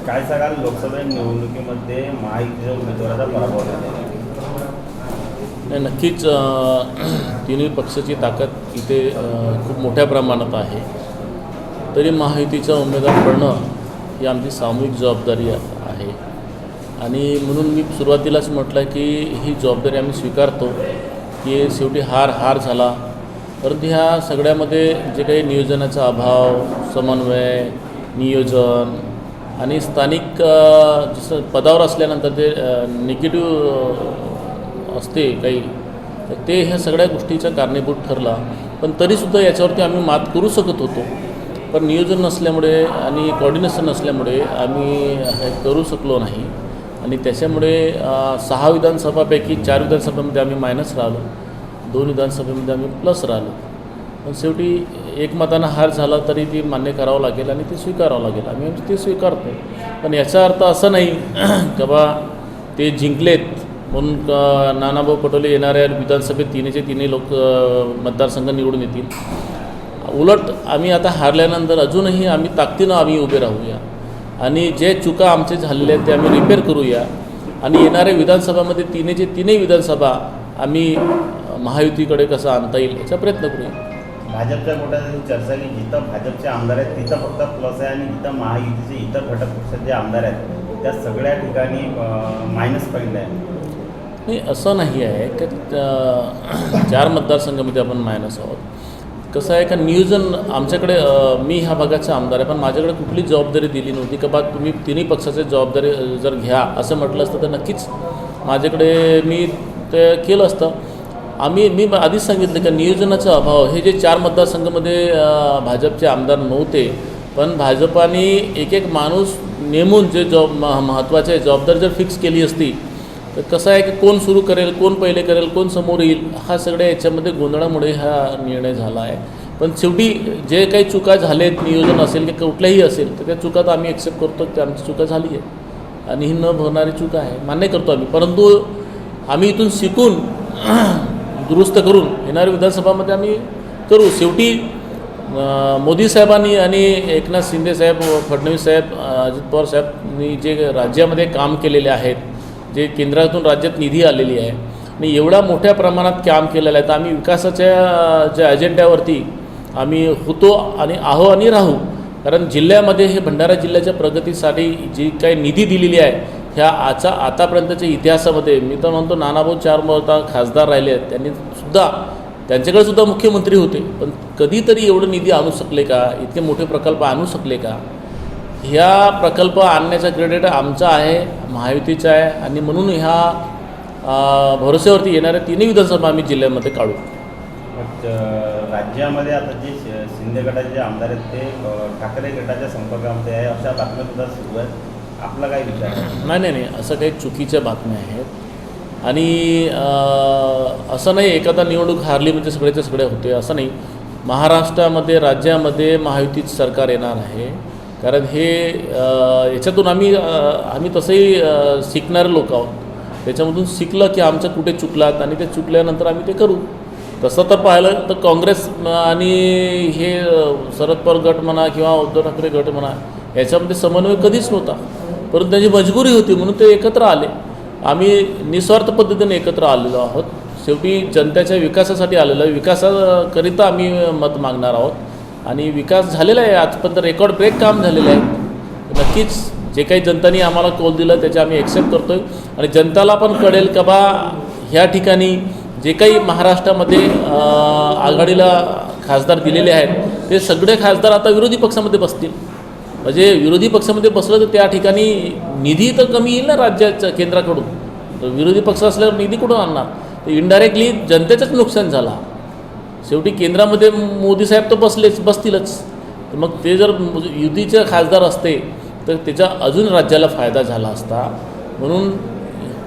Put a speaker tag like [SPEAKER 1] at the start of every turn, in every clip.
[SPEAKER 1] काय सांगाल लोकसभा निवडणुकीमध्ये महायुतीच्या उमेदवाराचा पराभव झाला?
[SPEAKER 2] नाही, नक्कीच तिन्ही पक्षाची ताकद इथे खूप मोठ्या प्रमाणात आहे. तरी महायुतीचा उमेदवार पडणं ही आमची सामूहिक जबाबदारी आहे आणि म्हणून मी सुरुवातीलाच म्हटलं की ही जबाबदारी आम्ही स्वीकारतो की शेवटी हार झाला, परंतु ह्या सगळ्यामध्ये जे काही नियोजनाचा अभाव, समन्वय, नियोजन आणि स्थानिक जसं पदावर असल्यानंतर ते निगेटिव्ह असते काही, तर ते ह्या सगळ्या गोष्टीचा कारणीभूत ठरला. पण तरीसुद्धा याच्यावरती आम्ही मात करू शकत होतो, पण नियोजन नसल्यामुळे आणि कोऑर्डिनेशन नसल्यामुळे आम्ही हे करू शकलो नाही आणि त्याच्यामुळे 6 विधानसभापैकी 4 विधानसभेमध्ये आम्ही मायनस राहिलो, 2 विधानसभेमध्ये आम्ही प्लस राहिलो. पण शेवटी एकमतानं हार झाला तरी ती मान्य करावं लागेल आणि ते स्वीकारावं लागेल. आम्ही ते स्वीकारतो. पण याचा अर्थ असा नाही की बा ते जिंकलेत म्हणून नानाभाऊ पटोले येणाऱ्या विधानसभेत तिन्ही लोक मतदारसंघ निवडून येतील. उलट आम्ही आता हारल्यानंतर अजूनही आम्ही ताकदीनं आम्ही उभे राहूया आणि जे चुका आमचे झालेले आहेत ते आम्ही रिपेअर करूया आणि येणाऱ्या विधानसभामध्ये तिन्ही विधानसभा आम्ही महायुतीकडे कसं आणता येईल याचा प्रयत्न करूया.
[SPEAKER 1] भाजपच्या कोट्याची चर्चा की जिथं भाजपचे आमदार आहेत तिथं फक्त प्लस आहे आणि जिथं महायुतीचे इतर घटक पक्षाचे आमदार आहेत त्या सगळ्या ठिकाणी मायनस पॉईंट आहे.
[SPEAKER 2] नाही, असं नाही आहे की 4 मतदारसंघामध्ये आपण मायनस आहोत. कसं आहे का नियोजन आमच्याकडे मी ह्या भागाचा आमदार आहे, पण माझ्याकडे कुठली जबाबदारी दिली नव्हती का बा तुम्ही तिन्ही पक्षाची जबाबदारी जर घ्या असं म्हटलं असतं तर नक्कीच माझ्याकडे मी ते केलं असतं. मी आधीच सांगितलं की नियोजनाचा अभाव हे जे 4 मतदारसंघामध्ये भाजपचे आमदार नव्हते, पण भाजपाने एक माणूस नेमून जे महत्त्वाचे जबाबदारी जर फिक्स केली असती तर कसं आहे की कोण सुरू करेल, कोण पहिले करेल, कोण समोर येईल, हा सगळ्या याच्यामध्ये गोंधळामुळे हा निर्णय झाला आहे. पण शेवटी जे काही चुका झालेत, नियोजन असेल की कुठल्याही असेल, तर त्या चुका तर आम्ही ॲक्सेप्ट करतो की आमची चुका झाली आहे आणि ही न भरणारी चुका आहे, मान्य करतो आम्ही. परंतु आम्ही इथून शिकून दुरुस्त करून येणाऱ्या विधानसभामध्ये आम्ही करू. शेवटी मोदी साहेबांनी आणि एकनाथ शिंदे साहेब, फडणवीस साहेब, अजित पवार साहेबांनी जे राज्यामध्ये काम केलेले आहेत, जे केंद्रातून राज्यात निधी आलेली आहे आणि एवढ्या मोठ्या प्रमाणात काम केलेलं आहे, तर आम्ही विकासाच्या ज्या अजेंड्यावरती आम्ही होतो आणि आहो राहू. कारण जिल्ह्यामध्ये हे भंडारा जिल्ह्याच्या प्रगतीसाठी जी काही निधी दिलेली आहे ह्या आतापर्यंतच्या इतिहासामध्ये मी तर म्हणतो नानाभाऊ 4 वेळा खासदार राहिले आहेत, त्यांच्याकडे सुद्धा मुख्यमंत्री होते, पण कधीतरी एवढं निधी आणू शकले का, इतके मोठे प्रकल्प आणू शकले का? ह्या प्रकल्प आणण्याचा क्रेडिट आमचा आहे, महायुतीचा आहे आणि म्हणून ह्या भरोश्यावरती येणाऱ्या तिन्ही विधानसभा आम्ही जिल्ह्यामध्ये काढू.
[SPEAKER 1] राज्यामध्ये आता जे शिंदे गटाचे जे आमदार आहेत ते ठाकरे गटाच्या संपर्कामध्ये आहे अशा बातम्या सुद्धा सुरू आहेत. आपला काय विचार आहे?
[SPEAKER 2] नाही, असं काही चुकीच्या बातम्या आहेत आणि असं नाही एखादा निवडणूक हारली म्हणजे सगळ्याचे सगळे होते असं नाही. महाराष्ट्रामध्ये राज्यामध्ये महायुतीचं सरकार येणार आहे, कारण हे याच्यातून आम्ही तसंही शिकणारे लोक आहोत. त्याच्यामधून शिकलं की आमचं कुठे चुकलात आणि ते चुकल्यानंतर आम्ही ते करू. तसं तर पाहिलं तर काँग्रेस आणि हे शरद पवार गट म्हणा किंवा उद्धव ठाकरे गट म्हणा याच्यामध्ये समन्वय कधीच नव्हता, परंतु त्यांची मजबुरी होती म्हणून ते एकत्र आले. आम्ही निस्वार्थ पद्धतीने एकत्र आलेलो आहोत. शेवटी जनतेच्या विकासासाठी आलेलो आहे, विकासाकरिता आम्ही मत मागणार आहोत आणि विकास झालेला आहे. आजपर्यंत रेकॉर्ड ब्रेक काम झालेलं आहे. नक्कीच जे काही जनतांनी आम्हाला कौल दिलं त्याचे आम्ही ॲक्सेप्ट करतो आहे आणि जनताला पण कळेल का बा ह्या ठिकाणी जे काही महाराष्ट्रामध्ये आघाडीला खासदार दिलेले आहेत ते सगळे खासदार आता विरोधी पक्षामध्ये बसतील. म्हणजे विरोधी पक्षामध्ये बसलं तर त्या ठिकाणी निधी तर कमी येईल ना राज्याच्या केंद्राकडून, तर विरोधी पक्ष असल्यावर निधी कुठून आणणार? तर इनडायरेक्टली जनतेचंच नुकसान झाला. शेवटी केंद्रामध्ये मोदी साहेब तर बसतीलच, तर मग ते जर युतीचे खासदार असते तर त्याचा अजून राज्याला फायदा झाला असता. म्हणून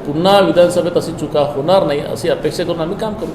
[SPEAKER 2] पुन्हा विधानसभेत अशी चुका होणार नाही अशी अपेक्षा करून आम्ही काम करू.